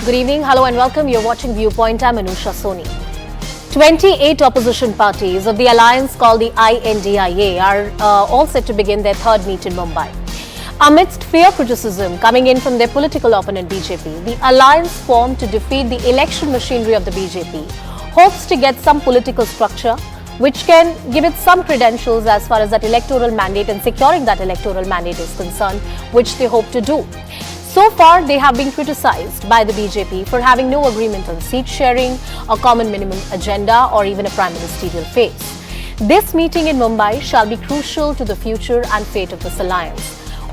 Good evening, hello and welcome. You're watching Viewpoint. I'm Anusha Soni. 28 opposition parties of the alliance called the INDIA are all set to begin their third meet in Mumbai. Amidst fair criticism coming in from their political opponent BJP, the alliance formed to defeat the election machinery of the BJP hopes to get some political structure which can give it some credentials as far as that electoral mandate and securing that electoral mandate is concerned, which they hope to do. So far, they have been criticized by the BJP for having no agreement on seat sharing, a common minimum agenda, or even a prime ministerial face. This meeting in Mumbai shall be crucial to the future and fate of this alliance.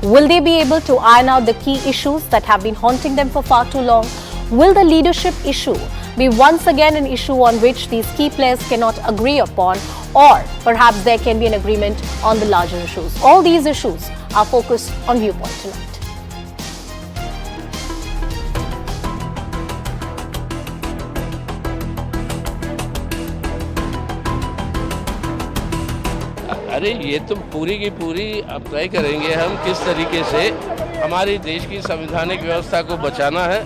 Will they be able to iron out the key issues that have been haunting them for far too long? Will the leadership issue be once again an issue on which these key players cannot agree upon, or perhaps there can be an agreement on the larger issues? All these issues are focused on Viewpoint tonight. अरे ये तो पूरी की पूरी अब तय करेंगे हम किस तरीके से हमारी देश की संवैधानिक व्यवस्था को बचाना है।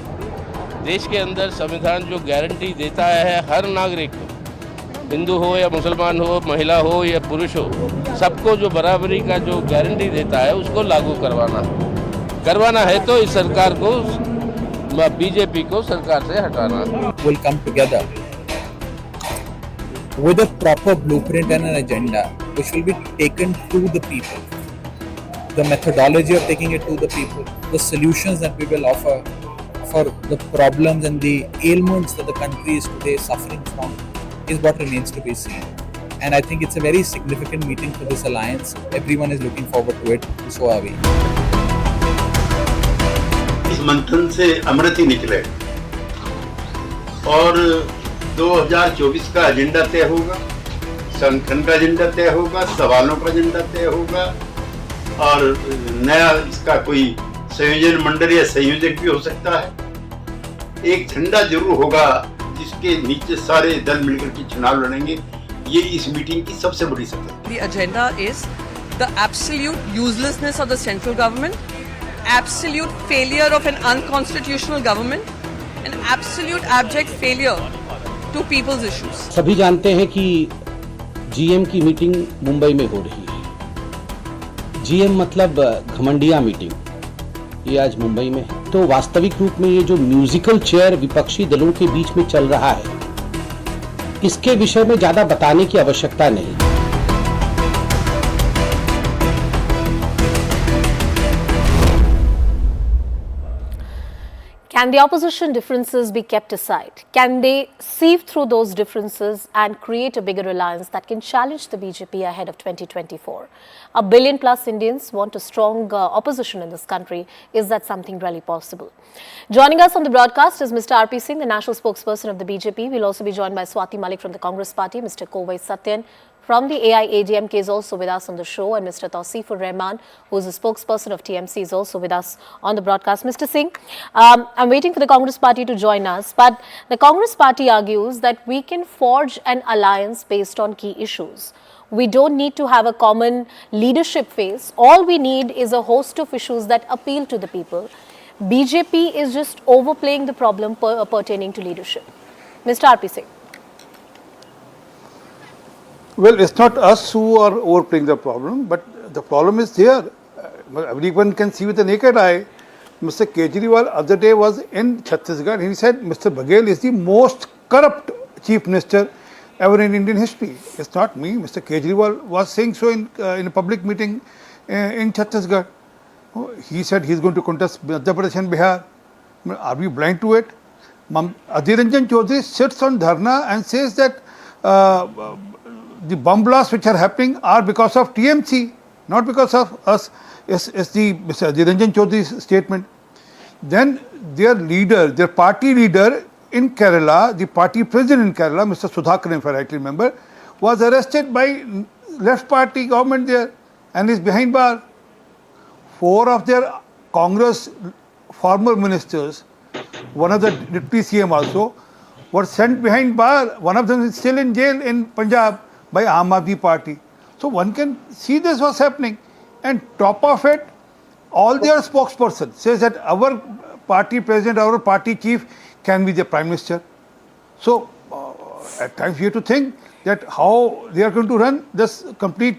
देश के अंदर संविधान जो गारंटी देता है हर नागरिक को, हिंदू हो या मुसलमान हो, महिला हो या पुरुष हो, सबको जो बराबरी का जो गारंटी देता है उसको लागू करवाना है तो इस सरकार को, बीजेपी को सरकार से हटाना। Will come together with a proper blueprint and an agenda which will be taken to the people. The methodology of taking it to the people, the solutions that we will offer for the problems and the ailments that the country is today suffering from is what remains to be seen. And I think it's a very significant meeting for this alliance. Everyone is looking forward to it, so are we. इस मंथन से अमृत ही निकले और 2024 का agenda तय होगा, संगठन का एजेंडा तय होगा, सवालों का एजेंडा तय होगा और नया इसका कोई संयोजन मंडल या संयोजक भी हो सकता है। एक झंडा जरूर होगा जिसके नीचे सारे दल मिलकर के चुनाव लड़ेंगे। ये इस मीटिंग की सबसे बड़ी सफलता। The agenda is the absolute uselessness of the central government, absolute failure of an unconstitutional government, an absolute abject failure to people's issues. सभी जानते हैं कि जीएम की मीटिंग मुंबई में हो रही है। जीएम मतलब घमंडिया मीटिंग, ये आज मुंबई में है। तो वास्तविक रूप में ये जो म्यूजिकल चेयर विपक्षी दलों के बीच में चल रहा है, इसके विषय में ज्यादा बताने की आवश्यकता नहीं। Can the opposition differences be kept aside? Can they sieve through those differences and create a bigger alliance that can challenge the BJP ahead of 2024? A billion plus Indians want a strong opposition in this country. Is that something really possible? Joining us on the broadcast is Mr. R.P. Singh, the national spokesperson of the BJP. We'll also be joined by Swati Malik from the Congress party, Mr. Kovai Satyan from the AIADMK is also with us on the show, and Mr. Tausifur Rahman, who is a spokesperson of TMC, is also with us on the broadcast. Mr. Singh, I'm waiting for the Congress party to join us, but the Congress party argues that we can forge an alliance based on key issues. We don't need to have a common leadership phase. All we need is a host of issues that appeal to the people. BJP is just overplaying the problem pertaining to leadership. Mr. R.P. Singh. Well, it's not us who are overplaying the problem, but the problem is there. Everyone can see with the naked eye. Mr. Kejriwal other day was in Chhattisgarh. He said Mr. Baghel is the most corrupt chief minister ever in Indian history. It's not me. Mr. Kejriwal was saying so in a public meeting in Chhattisgarh. He said he's going to contest Madhya Pradesh and Bihar. Are we blind to it? Adhir Ranjan Chaudhary sits on dharna and says that the bomb blasts which are happening are because of TMC, not because of us, is the Mr. Adhir Ranjan Chaudhary's statement. Then their leader, their party leader in Kerala, the party president in Kerala, Mr. Sudhakar, if I rightly remember, was arrested by left party government there and is behind bar. 4 of their Congress former ministers, one of the deputy CM also, were sent behind bar. One of them is still in jail in Punjab by Aam Aadmi Party. So one can see this was happening. And top of it, all their spokesperson says that our party president, our party chief can be the Prime Minister. So, at times we have to think that how they are going to run this complete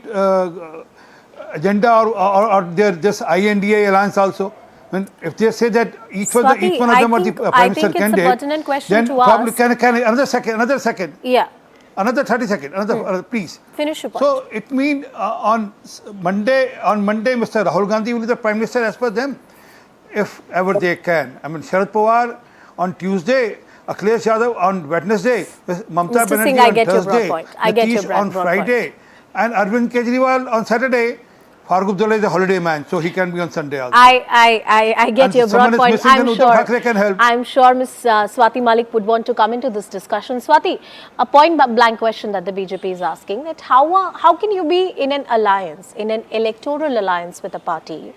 agenda or their this INDA alliance also. When if they say that each one of them are the Prime Minister candidate, a pertinent question then to probably ask. can another second. Yeah. Another 30 seconds, please. Finish your point. So it means on Monday, Mr. Rahul Gandhi will be the Prime Minister as per them, if ever they can. I mean, Sharad Pawar on Tuesday, Akhilesh Yadav on Wednesday, Mamata Mr. Singh, Banerjee I on get your broad Thursday, point. I get your Nitish broad on point. Friday, and Arvind Kejriwal on Saturday. Farooq Abdullah is a holiday man, so he can be on Sunday also. I get And your broad someone is point. missing, then Uddhav Thackeray can help. I'm sure Ms. Swati Malik would want to come into this discussion. Swati, a point blank question that the BJP is asking, that how can you be in an alliance, in an electoral alliance with a party,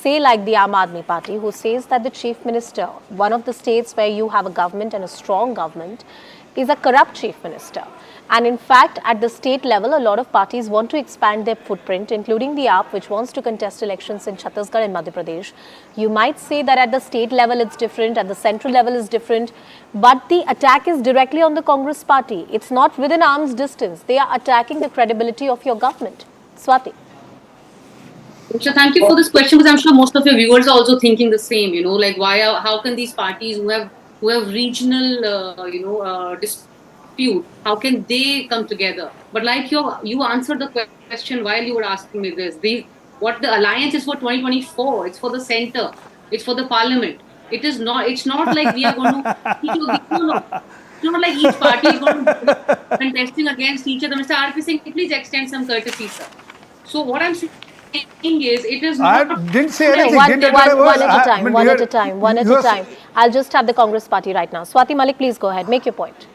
say like the Aam Aadmi Party, who says that the chief minister, one of the states where you have a government and a strong government, is a corrupt chief minister. And in fact, at the state level, a lot of parties want to expand their footprint, including the AAP, which wants to contest elections in Chhattisgarh and Madhya Pradesh. You might say that at the state level it's different, at the central level it's different, but the attack is directly on the Congress party. It's not within arm's distance. They are attacking the credibility of your government. Swati. So thank you for this question, because I'm sure most of your viewers are also thinking the same. You know, like how can these parties who have regional, dispute, how can they come together? But like you answered the question while you were asking me this. What the alliance is for 2024. It's for the center. It's for the parliament. It's not like we are going to. No. It's not like each party is going to be contesting against each other. Mr. RP Singh, please extend some courtesy, sir. So what I'm saying is, it is not. I didn't say anything. One at a time. I'll just have the Congress party right now. Swati Malik, please go ahead. Make your point.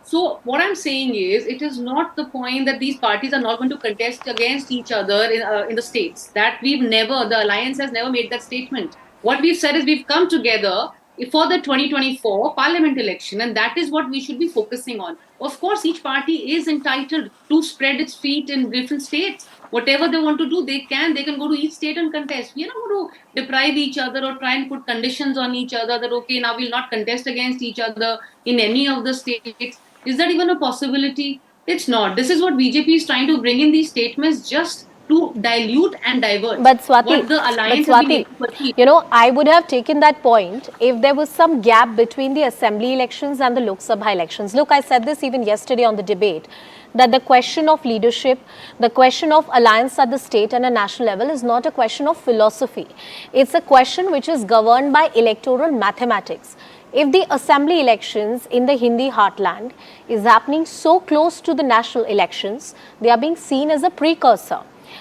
So what I'm saying is, it is not the point that these parties are not going to contest against each other in the states. That the alliance has never made that statement. What we've said is we've come together for the 2024 parliament election, and that is what we should be focusing on. Of course, each party is entitled to spread its feet in different states. Whatever they want to do, they can go to each state and contest. We are not going to deprive each other or try and put conditions on each other that, okay, now we'll not contest against each other in any of the states. Is that even a possibility? It's not. This is what BJP is trying to bring in these statements, just to dilute and divert. But Swati, what the alliance has been able to achieve. I would have taken that point if there was some gap between the assembly elections and the Lok Sabha elections. Look, I said this even yesterday on the debate, that the question of leadership, the question of alliance at the state and a national level is not a question of philosophy. It's a question which is governed by electoral mathematics. If the assembly elections in the Hindi heartland is happening so close to the national elections, they are being seen as a precursor.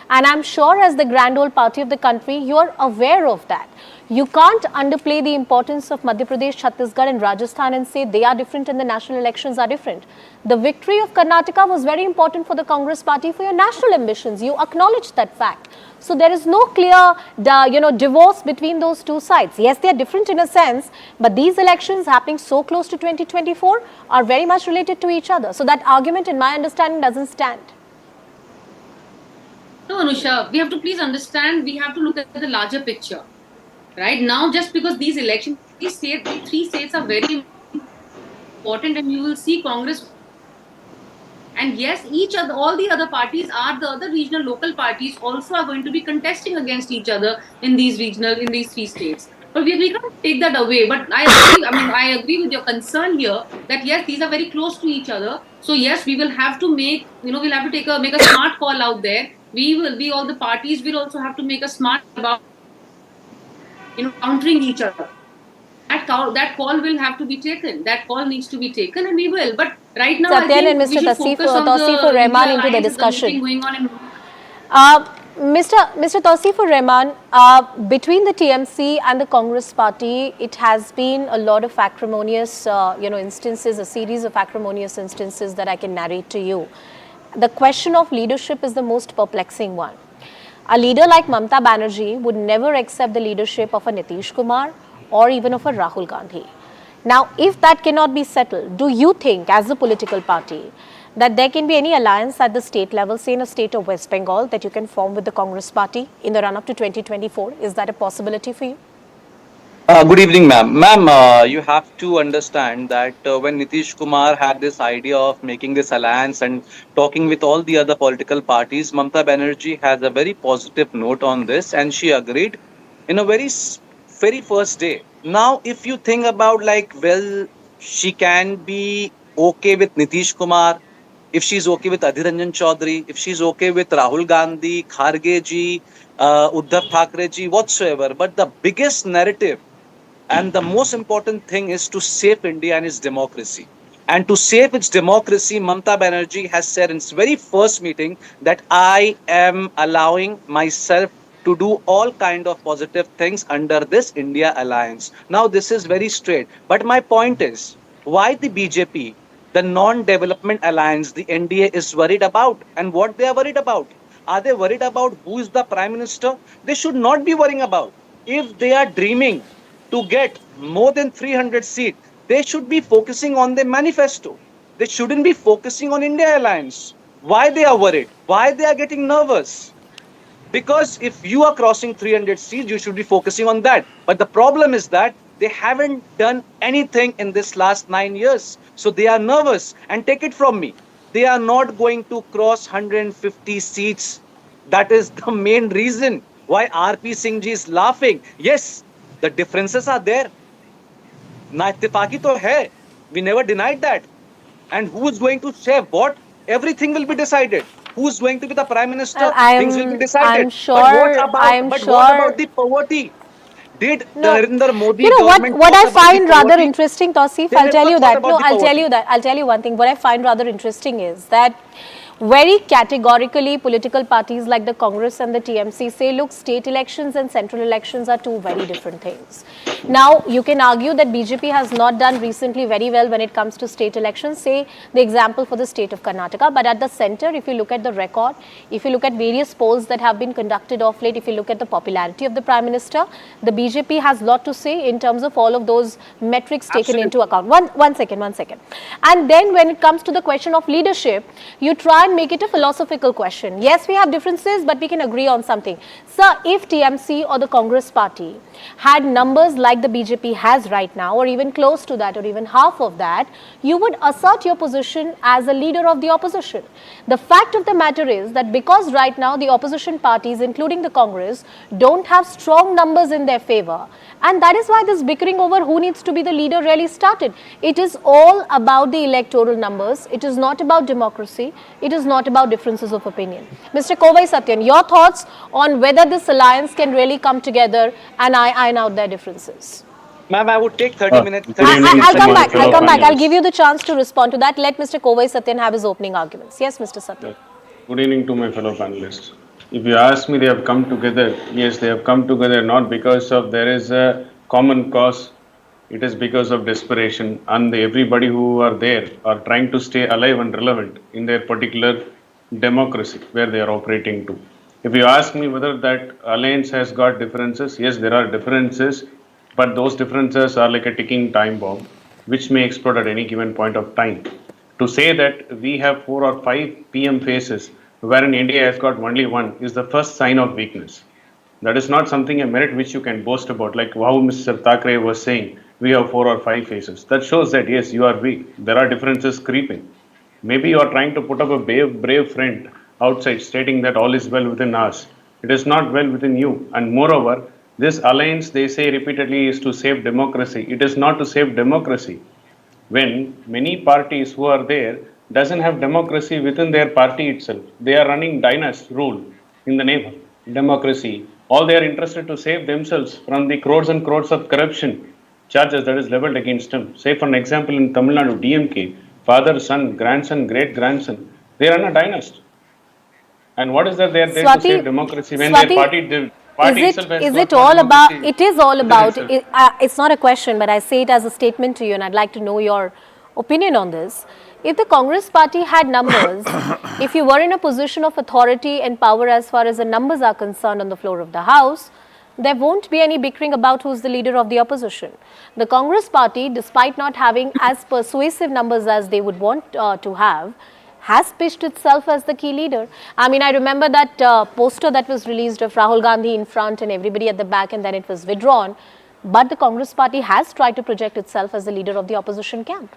And I'm sure as the grand old party of the country, you are aware of that. You can't underplay the importance of Madhya Pradesh, Chhattisgarh and Rajasthan and say they are different and the national elections are different. The victory of Karnataka was very important for the Congress party for your national ambitions. You acknowledge that fact. So there is no clear, divorce between those two sides. Yes, they are different in a sense, but these elections happening so close to 2024 are very much related to each other. So that argument, in my understanding, doesn't stand. No, Anusha, we have to please understand, we have to look at the larger picture. Right now, just because these elections, these three states are very important, and you will see Congress. And yes, all the other parties are the other regional local parties also are going to be contesting against each other in these three states. But we can't take that away. But I agree with your concern here that yes, these are very close to each other. So yes, we will have to make a smart call out there. All the parties will also have to make a smart about countering each other. That call will have to be taken. That call needs to be taken, and we will. But right now, I think we should focus on the Rahman into the discussion. Going on in Mr. Tawseefur Rahman, between the TMC and the Congress party, it has been a lot of acrimonious, instances, a series of acrimonious instances that I can narrate to you. The question of leadership is the most perplexing one. A leader like Mamata Banerjee would never accept the leadership of a Nitish Kumar or even of a Rahul Gandhi. Now, if that cannot be settled, do you think, as a political party, that there can be any alliance at the state level, say in a state of West Bengal, that you can form with the Congress party in the run-up to 2024? Is that a possibility for you? Good evening, ma'am. Ma'am, you have to understand that when Nitish Kumar had this idea of making this alliance and talking with all the other political parties, Mamta Banerjee has a very positive note on this, and she agreed in a very first day. Now, if you think about like, well, she can be okay with Nitish Kumar, if she's okay with Adhir Ranjan Chaudhary, if she's okay with Rahul Gandhi, Kharge ji, Uddhav Thackeray ji, whatsoever. But the biggest narrative and the most important thing is to save India and its democracy. And to save its democracy, Mamta Banerjee has said in its very first meeting that I am allowing myself to do all kind of positive things under this India alliance. Now, this is very straight. But my point is, why the BJP, the non-development alliance, the NDA is worried about, and what they are worried about? Are they worried about who is the prime minister? They should not be worrying about. If they are dreaming to get more than 300 seats, they should be focusing on their manifesto. They shouldn't be focusing on India Alliance. Why they are worried? Why they are getting nervous? Because if you are crossing 300 seats, you should be focusing on that. But the problem is that they haven't done anything in this last 9 years. So they are nervous. And take it from me, they are not going to cross 150 seats. That is the main reason why RP Singh ji is laughing. Yes, the differences are there. Naittifaki to hai. We never denied that. And who is going to share what? Everything will be decided. Who is going to be the prime minister? Things will be decided. I'm sure. But what about the poverty? Did No, Narendra Modi you know what? government What talk I about the find rather poverty? interesting, Tausif, They I'll tell never you thought that. about No, the I'll tell poverty. you that. I'll tell you one thing. What I find rather interesting is that very categorically political parties like the Congress and the TMC say, look, state elections and central elections are two very different things. Now, you can argue that BJP has not done recently very well when it comes to state elections, say the example for the state of Karnataka. But at the center, if you look at the record, if you look at various polls that have been conducted of late, if you look at the popularity of the Prime Minister, the BJP has a lot to say in terms of all of those metrics taken into account. One second. And then when it comes to the question of leadership, you try and make it a philosophical question. Yes, we have differences, but we can agree on something. Sir, if TMC or the Congress party had numbers like the BJP has right now, or even close to that, or even half of that, you would assert your position as a leader of the opposition. The fact of the matter is that because right now the opposition parties, including the Congress, don't have strong numbers in their favor, and that is why this bickering over who needs to be the leader really started. It is all about the electoral numbers. It is not about democracy. It is not about differences of opinion. Mr. Kovai Satyan, your thoughts on whether this alliance can really come together and iron out their differences? Ma'am, I would take 30 minutes. Good evening I'll to come my back. fellow I'll panelists. give you the chance to respond to that. Let Mr. Kovai Satyan have his opening arguments. Yes, Mr. Satyan. Good evening to my fellow panelists. If you ask me, they have come together. Yes, they have come together not because of there is a common cause. It is because of desperation, and everybody who are there are trying to stay alive and relevant in their particular democracy where they are operating to. If you ask me whether that alliance has got differences, yes, there are differences, but those differences are like a ticking time bomb, which may explode at any given point of time. To say that we have 4 or 5 PM faces, wherein India has got only one, is the first sign of weakness. That is not something a merit which you can boast about, like how Mr. Thackeray was saying, we have 4 or 5 faces. That shows that yes, you are weak. There are differences creeping. Maybe you are trying to put up a brave friend outside stating that all is well within us. It is not well within you. And moreover, this alliance, they say repeatedly, is to save democracy. It is not to save democracy. When many parties who are there doesn't have democracy within their party itself, they are running dynasty rule in the name of democracy. All they are interested to save themselves from the crores and crores of corruption charges that is leveled against them. Say for an example in Tamil Nadu, DMK, father, son, grandson, great grandson, they run a dynasty. And what is that they are there to save democracy when their party itself has is got it no all about, democracy it is all within about, itself. it's not a question, but I say it as a statement to you and I'd like to know your opinion on this. If the Congress party had numbers, if you were in a position of authority and power as far as the numbers are concerned on the floor of the House, there won't be any bickering about who's the leader of the opposition. The Congress party, despite not having as persuasive numbers as they would want to have, has pitched itself as the key leader. I mean, I remember that poster that was released of Rahul Gandhi in front and everybody at the back, and then it was withdrawn. but the Congress party has tried to project itself as the leader of the opposition camp.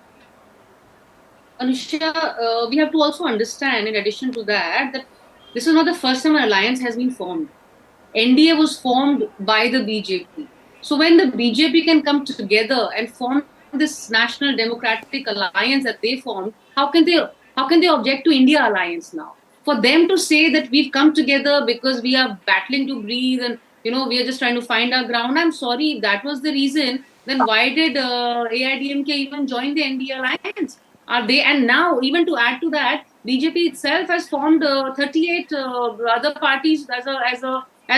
Anusha, we have to also understand, in addition to that, that this is not the first time an alliance has been formed. NDA was formed by the BJP. So when the BJP can come together and form this National Democratic Alliance that they formed, how can they object to India Alliance now? For them to say that we've come together because we are battling to breathe and we are just trying to find our ground. I'm sorry, if that was the reason, then why did AIDMK even join the NDA Alliance? Are they? And now, even to add to that, BJP itself has formed 38 other parties as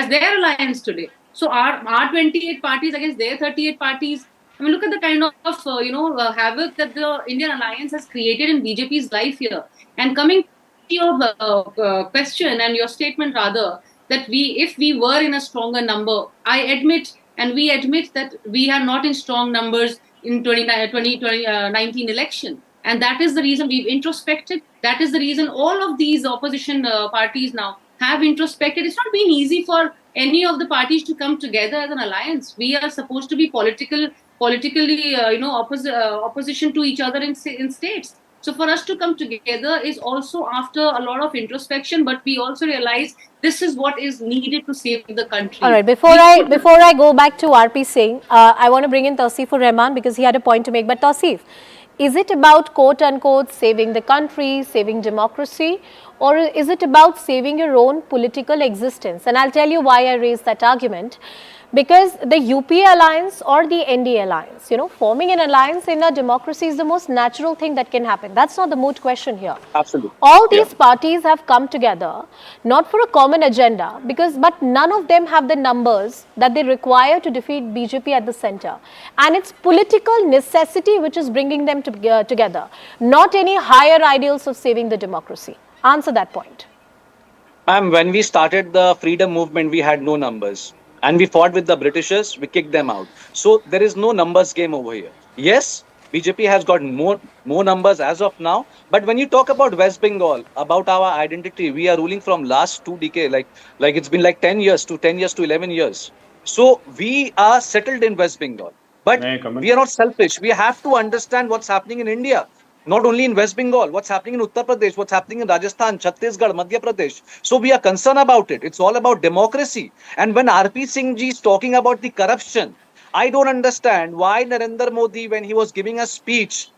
their alliance today. So our 28 parties against their 38 parties. I mean, look at the kind of havoc that the Indian alliance has created in BJP's life here. And coming to your question and your statement rather, that if we were in a stronger number, I admit and we admit that we are not in strong numbers in 2019 election. And that is the reason we've introspected. That is the reason all of these opposition parties now have introspected. It's not been easy for any of the parties to come together as an alliance. We are supposed to be politically, opposition to each other in states. So for us to come together is also after a lot of introspection, but we also realize this is what is needed to save the country. All right, before I go back to RP Singh, I want to bring in Tausifur Rahman because he had a point to make. But Tausif, is it about quote unquote saving the country, saving democracy, or is it about saving your own political existence? And I'll tell you why I raised that argument. Because the UPA alliance or the NDA alliance, forming an alliance in a democracy is the most natural thing that can happen. That's not the moot question here. Absolutely. All these parties have come together, not for a common agenda, but none of them have the numbers that they require to defeat BJP at the center. And it's political necessity which is bringing them together, not any higher ideals of saving the democracy. Answer that point. Ma'am, when we started the freedom movement, we had no numbers. And we fought with the Britishers, we kicked them out. So there is no numbers game over here. Yes, BJP has got more numbers as of now. But when you talk about West Bengal, about our identity, we are ruling from last 2 decades, like it's been like 10 years to 11 years. So we are settled in West Bengal. But we are not selfish. We have to understand what's happening in India. Not only in West Bengal, what's happening in Uttar Pradesh, what's happening in Rajasthan, Chhattisgarh, Madhya Pradesh. So we are concerned about it. It's all about democracy. And when RP Singh ji is talking about the corruption, I don't understand why Narendra Modi, when he was giving a speech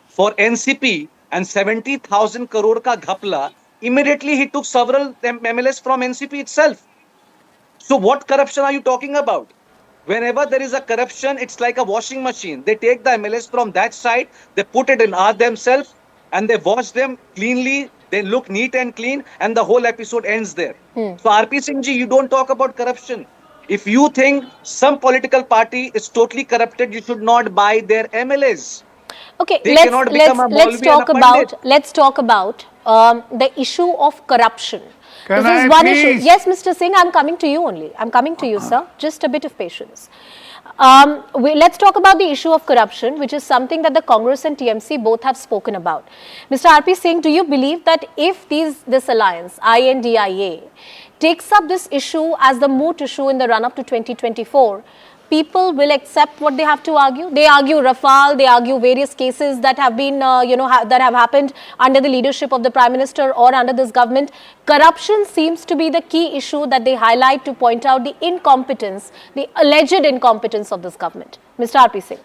for NCP and 70,000 crore ka ghapla, immediately he took several MLAs from NCP itself. So what corruption are you talking about? Whenever there is a corruption, it's like a washing machine. They take the MLS from that side, they put it in themselves, and they wash them cleanly. They look neat and clean, and the whole episode ends there. So RP Singh ji, you don't talk about corruption. If you think some political party is totally corrupted, you should not buy their MLAs. Okay, let's talk about the issue of corruption. This is one issue. Yes, Mr. Singh, I'm coming to you only. I'm coming to you, sir. Just a bit of patience. Let's talk about the issue of corruption, which is something that the Congress and TMC both have spoken about. Mr. RP Singh, do you believe that if this alliance, INDIA, takes up this issue as the moot issue in the run-up to 2024, people will accept what they have to argue? They argue Rafale, they argue various cases that have been, that have happened under the leadership of the Prime Minister or under this government. Corruption seems to be the key issue that they highlight to point out the incompetence, the alleged incompetence of this government. Mr. RP Singh.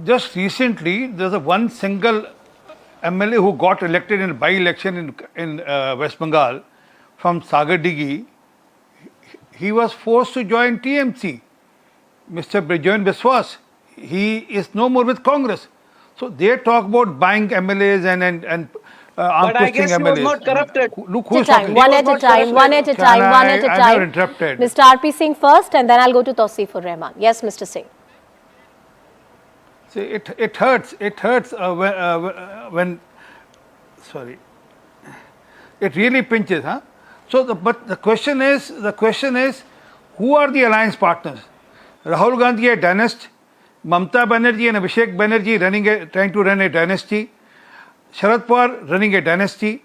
Just recently, there's one single MLA who got elected in a by-election in West Bengal from Sagar-Digi. He was forced to join TMC. Mr. Brijoyan Biswas, he is no more with Congress. So they talk about buying MLAs and but I guess he was not corrupted. Look who's talking. One at a time. I'm not interrupted. Mr. RP Singh first, and then I'll go to Tausifur Rahman. Yes, Mr. Singh. See, it hurts. It hurts when sorry. It really pinches, huh? So, but the question is, who are the alliance partners? Rahul Gandhi, a dynasty. Mamata Banerjee and Abhishek Banerjee trying to run a dynasty. Sharad Pawar running a dynasty.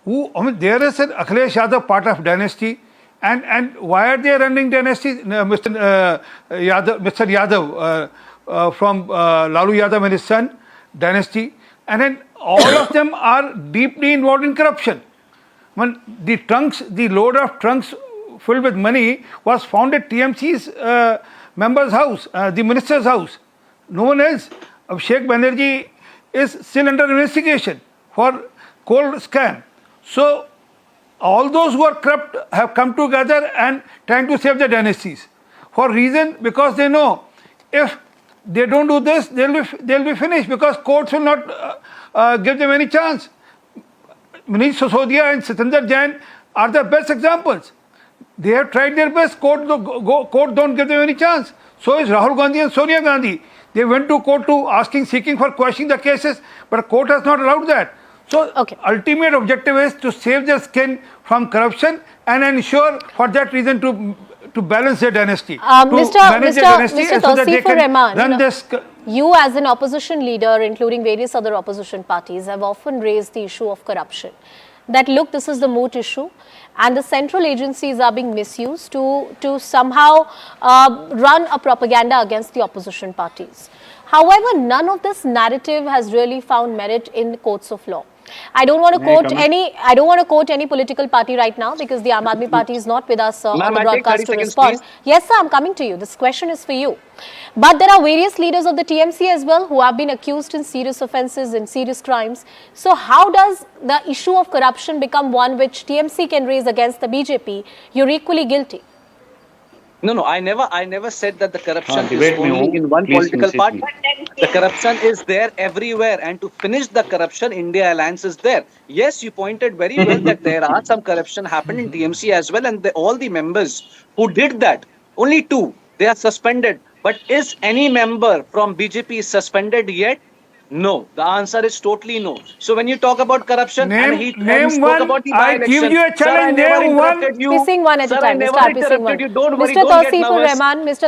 There is an Akhilesh Yadav part of dynasty, And why are they running Dynasty? Mr. Yadav from Lalu Yadav and his son, Dynasty, and then all of them are deeply involved in corruption. When the load of trunks filled with money was found at TMC's member's house, the minister's house. No one else. Abhishek Banerjee is still under investigation for coal scam. So all those who are corrupt have come together and trying to save the dynasties. For reason, because they know if they don't do this, they'll be finished, because courts will not give them any chance. Manish Sisodia and Satinder Jain are the best examples. They have tried their best. Court don't give them any chance. So is Rahul Gandhi and Sonia Gandhi. They went to court seeking for quashing the cases, but court has not allowed that. So ultimate objective is to save their skin from corruption and ensure for that reason to balance their dynasty. Mr. Tauseefur Rahman, you as an opposition leader, including various other opposition parties, have often raised the issue of corruption. That look, this is the moot issue, and the central agencies are being misused to somehow run a propaganda against the opposition parties. However, none of this narrative has really found merit in courts of law. I don't want to quote any political party right now, because the Aam Aadmi Party is not with us on the broadcast to respond. Yes, sir, I'm coming to you. This question is for you. But there are various leaders of the TMC as well who have been accused in serious offences and serious crimes. So how does the issue of corruption become one which TMC can raise against the BJP? You're equally guilty. No, I never said that the corruption is only in one political party. The corruption is there everywhere, and to finish the corruption, India Alliance is there. Yes, you pointed very well that there are some corruption happened in TMC as well, and all the members who did that, only 2, they are suspended. But is any member from BJP suspended yet? No. The answer is totally no. So when you talk about corruption, and he spoke about the by-election, I give you a challenge. Name one. Pissing one at a time. Mr.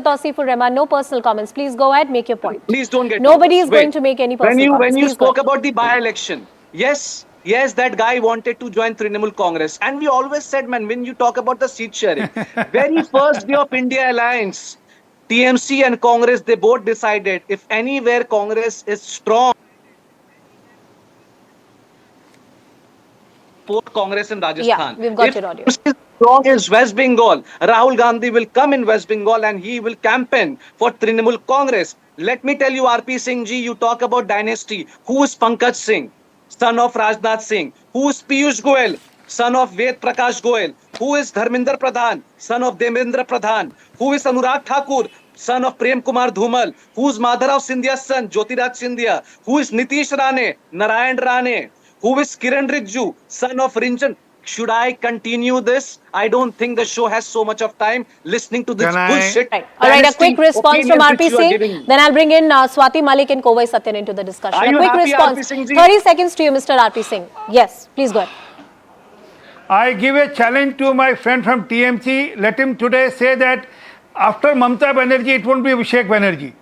Tauseefur Rahman, no personal comments. Please go ahead, make your point. Please don't get Nobody is going to make any personal comments. When you spoke about the by-election, yes, that guy wanted to join Trinamool Congress. And we always said, man, when you talk about the seat sharing, very first day of India Alliance, TMC and Congress, they both decided if anywhere Congress is strong, support Congress in Rajasthan. Yeah, we've got your audio. If strong is West Bengal, Rahul Gandhi will come in West Bengal and he will campaign for Trinamool Congress. Let me tell you, RP Singh ji, you talk about dynasty. Who is Pankaj Singh, son of Rajnath Singh? Who is Piyush Goyal, son of Ved Prakash Goyal? Who is Dharmendra Pradhan, son of Devendra Pradhan? Who is Anurag Thakur, son of Prem Kumar Dhumal? Who is Madharav Scindia's son, Jyotiraj Scindia? Who is Nitish Rane, Narayan Rane? Who is Kiran Rijju, son of Ranjan? Should I continue this? I don't think the show has so much of time listening to this bullshit. Right. All right, a quick response from RP Singh. Then I'll bring in Swati Malik and Kovai Satyan into the discussion. A quick response. 30 seconds to you, Mr. RP Singh. Yes, please go ahead. I give a challenge to my friend from TMC. Let him today say that after Mamata Banerjee, it won't be Abhishek Banerjee.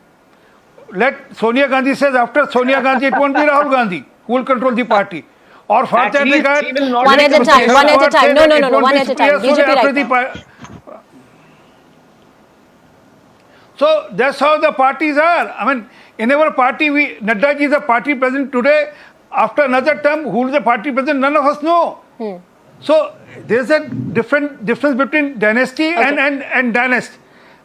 Let Sonia Gandhi says after Sonia Gandhi, it won't be Rahul Gandhi who will control the party. Or for that regard, one at a time. No, one at a time. BJP right now. So that's how the parties are. I mean, in our party, Nadda ji is the party president today. After another term, who is the party president? None of us know. So there's a difference between dynasty and dynast.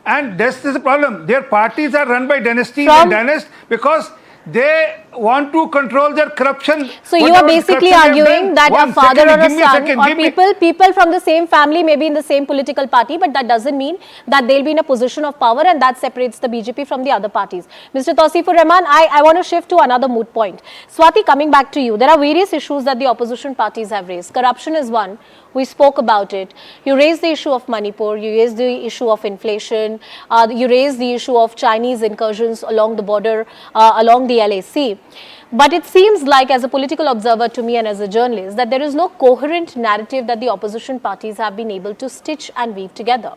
And that's the problem. Their parties are run by dynasty and dynast because they want to control their corruption. So you are basically arguing that a father or a son or people from the same family may be in the same political party, but that doesn't mean that they'll be in a position of power, and that separates the BJP from the other parties. Mr. Tauseefur Rahman, I want to shift to another moot point. Swati, coming back to you, there are various issues that the opposition parties have raised. Corruption is one. We spoke about it. You raised the issue of Manipur. You raised the issue of inflation. You raised the issue of Chinese incursions along the border, along the LAC. But it seems like, as a political observer to me and as a journalist, that there is no coherent narrative that the opposition parties have been able to stitch and weave together.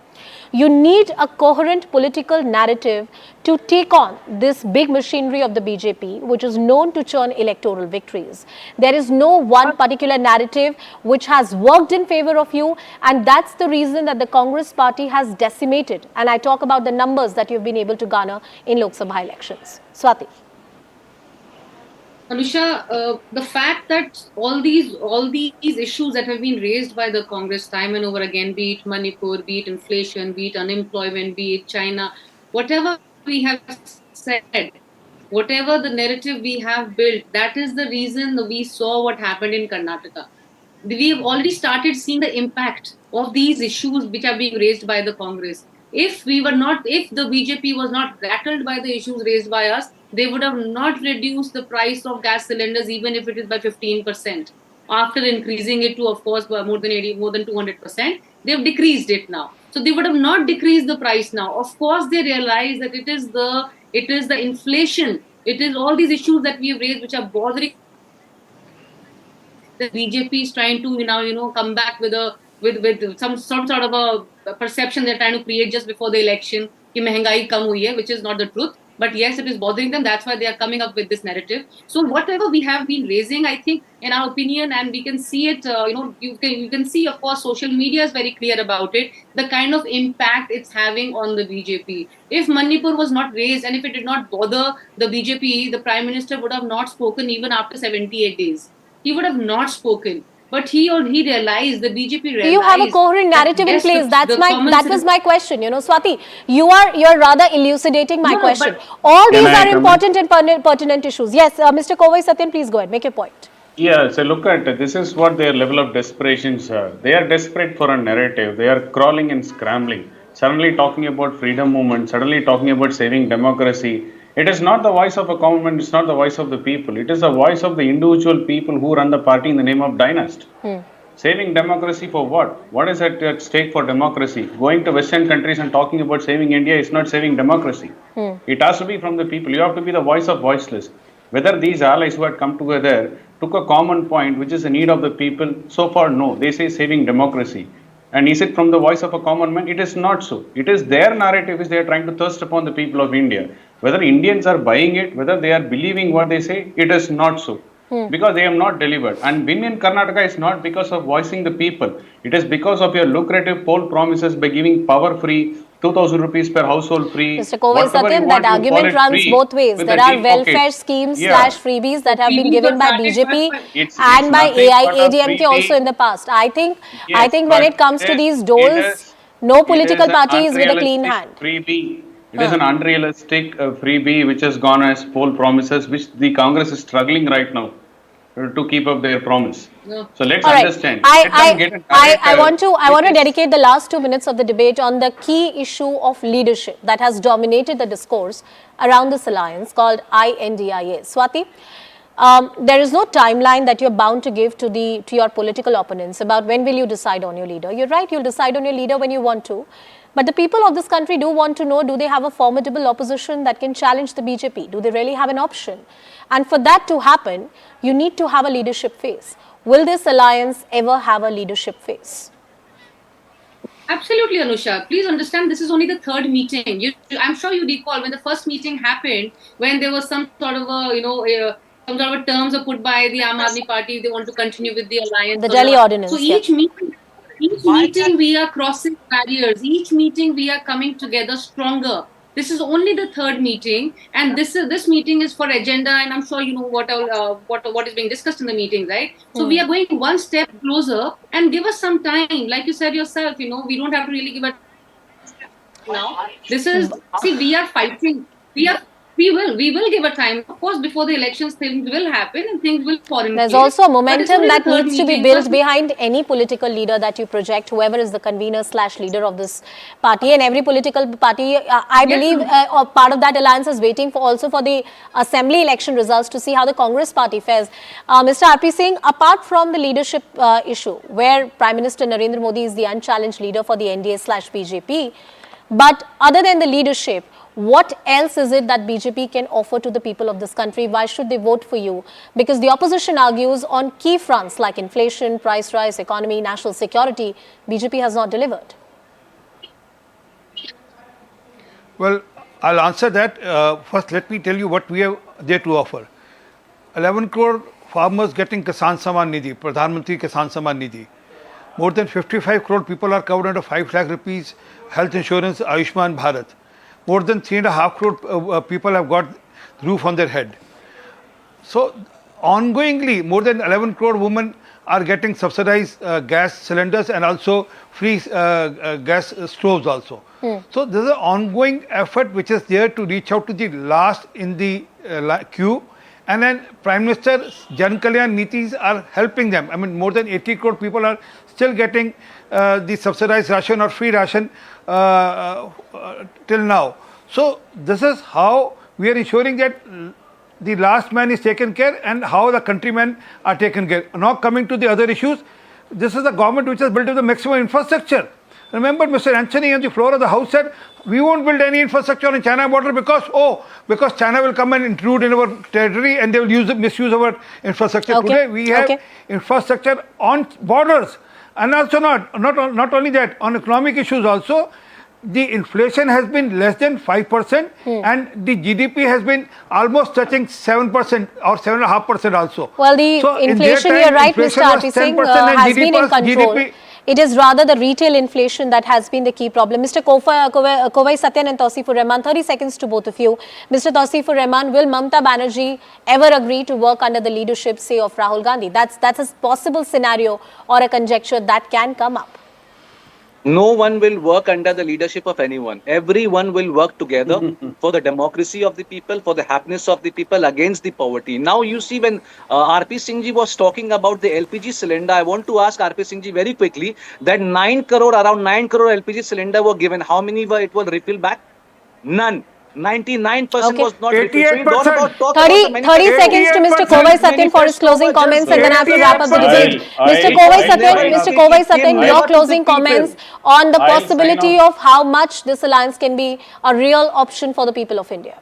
You need a coherent political narrative to take on this big machinery of the BJP, which is known to churn electoral victories. There is no one particular narrative which has worked in favor of you, and that's the reason that the Congress party has decimated. And I talk about the numbers that you've been able to garner in Lok Sabha elections. Swati. Anusha, the fact that all these issues that have been raised by the Congress time and over again, be it Manipur, be it inflation, be it unemployment, be it China, whatever we have said, whatever the narrative we have built, that is the reason that we saw what happened in Karnataka. We have already started seeing the impact of these issues which are being raised by the Congress. If the BJP was not rattled by the issues raised by us, they would have not reduced the price of gas cylinders, even if it is by 15%. After increasing it to, of course, more than 200%, they've decreased it now. So they would have not decreased the price now. Of course, they realize that it is the inflation, it is all these issues that we have raised which are bothering. The BJP is trying to now come back with some sort of a perception they're trying to create just before the election, कि महंगाई कम हुई है, which is not the truth. But yes, it is bothering them. That's why they are coming up with this narrative. So whatever we have been raising, I think, in our opinion, and we can see it, you can see, of course, social media is very clear about it, the kind of impact it's having on the BJP. If Manipur was not raised and if it did not bother the BJP, the Prime Minister would have not spoken even after 78 days. He would have not spoken. But he realized, the BJP realized. You have a coherent narrative in place. That was my question. Swati, you're rather elucidating my question. All these are important and pertinent issues. Yes, Mr. Kovai Satyan, please go ahead. Make your point. Yeah, so look at it. This is what their level of desperation is. They are desperate for a narrative. They are crawling and scrambling. Suddenly talking about freedom movement, suddenly talking about saving democracy. It is not the voice of a government, it's not the voice of the people. It is the voice of the individual people who run the party in the name of Dynasty. Saving democracy for what? What is at stake for democracy? Going to Western countries and talking about saving India is not saving democracy. It has to be from the people. You have to be the voice of voiceless. Whether these allies who had come together took a common point, which is the need of the people, so far no. They say saving democracy. And is it from the voice of a common man? It is not so. It is their narrative which they are trying to thrust upon the people of India. Whether Indians are buying it, whether they are believing what they say, it is not so. Because they have not delivered. And win in Karnataka is not because of voicing the people. It is because of your lucrative poll promises by giving power free, 2,000 rupees per household free. Mr. Kovai Satyan, that argument runs both ways. There are welfare schemes / freebies that have been given by BJP and by AIADMK also in the past. I think when it comes to these doles, no political party is with a clean hand. Freebie. It is an unrealistic freebie which has gone as poll promises, which the Congress is struggling right now to keep up their promise. So let's understand. I want to dedicate the last 2 minutes of the debate on the key issue of leadership that has dominated the discourse around this alliance called INDIA. Swati, there is no timeline that you're bound to give to your political opponents about when will you decide on your leader. You're right, you'll decide on your leader when you want to. But the people of this country do want to know, do they have a formidable opposition that can challenge the BJP? Do they really have an option? And for that to happen, you need to have a leadership face. Will this alliance ever have a leadership face? Absolutely, Anusha. Please understand, this is only the third meeting. I'm sure you recall when the first meeting happened, when there was some sort of some sort of terms were put by the Aam Aadmi Party, they want to continue with the alliance. The Delhi ordinance. So each meeting we are crossing barriers. Each meeting we are coming together stronger. This is only the third meeting, and this meeting is for agenda, and I'm sure you know what is being discussed in the meeting, right? So we are going one step closer, and give us some time. Like you said yourself, we don't have to really give it now. We are fighting. We will give a time. Of course, before the elections, things will happen and things will fall in place. There's also a momentum that needs to be built behind any political leader that you project, whoever is the convener / leader of this party. And every political party, I believe, part of that alliance is waiting for the assembly election results to see how the Congress party fares. Mr. R.P. Singh, apart from the leadership issue, where Prime Minister Narendra Modi is the unchallenged leader for the NDA / BJP, but other than the leadership, What else is it that BJP can offer to the people of this country? Why should they vote for you? Because the opposition argues on key fronts like inflation, price rise, economy, national security, BJP has not delivered. Well, I'll answer that. First, let me tell you what we have there to offer. 11 crore farmers getting Kisan Samman Nidhi, Pradhan Mantri Kisan Samman Nidhi. More than 55 crore people are covered under 5 lakh rupees health insurance, Ayushman Bharat. More than 3.5 crore people have got roof on their head. So, ongoingly, more than 11 crore women are getting subsidized gas cylinders and also free gas stoves also. So, there is an ongoing effort which is there to reach out to the last in the queue. And then Prime Minister Jan Kalyan Nitis are helping them. I mean, more than 80 crore people are still getting the subsidized ration or free ration till now. So, this is how we are ensuring that the last man is taken care and how the countrymen are taken care. Now coming to the other issues, this is a government which has built up the maximum infrastructure. Remember, Mr. Anthony on the floor of the House said, we won't build any infrastructure on China border because China will come and intrude in our territory and they will misuse our infrastructure. Okay. Today we have infrastructure on borders, and also not only that, on economic issues also. The inflation has been less than 5% and the GDP has been almost touching 7% or 7.5% also. Well, the inflation, you're right, Mr. R.P. Singh, has been in control. GDP. It is rather the retail inflation that has been the key problem. Mr. Kovai Satyan and Tausifur Rahman, 30 seconds to both of you. Mr. Tausifur Rahman, will Mamata Banerjee ever agree to work under the leadership, say, of Rahul Gandhi? That's a possible scenario or a conjecture that can come up. No one will work under the leadership of anyone. Everyone will work together for the democracy of the people, for the happiness of the people, against the poverty. Now you see, when R.P. Singh ji was talking about the LPG cylinder, I want to ask R.P. Singh ji very quickly that around 9 crore LPG cylinder were given. How many were it was refilled back? None. 99% was not refilled. 30 seconds to Mr. Kovai Satyan for his closing comments, and then I have to wrap up the debate. Mr. Kovai Satyan, your closing comments on the possibility of how much this alliance can be a real option for the people of India.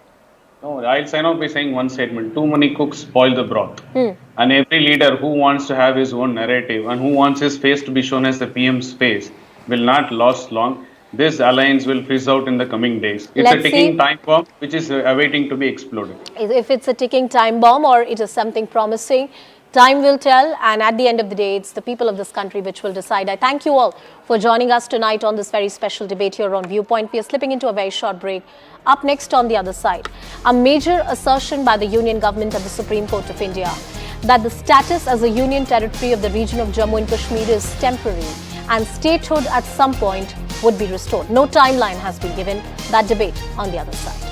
No, I'll sign off by saying one statement. Too many cooks spoil the broth. And every leader who wants to have his own narrative and who wants his face to be shown as the PM's face will not last long. This alliance will frizz out in the coming days. It's a ticking time bomb which is awaiting to be exploded. If it's a ticking time bomb or it is something promising, time will tell, and at the end of the day, it's the people of this country which will decide. I thank you all for joining us tonight on this very special debate here on Viewpoint. We are slipping into a very short break. Up next on the other side, a major assertion by the Union Government at the Supreme Court of India that the status as a union territory of the region of Jammu and Kashmir is temporary and statehood at some point would be restored. No timeline has been given. That debate on the other side.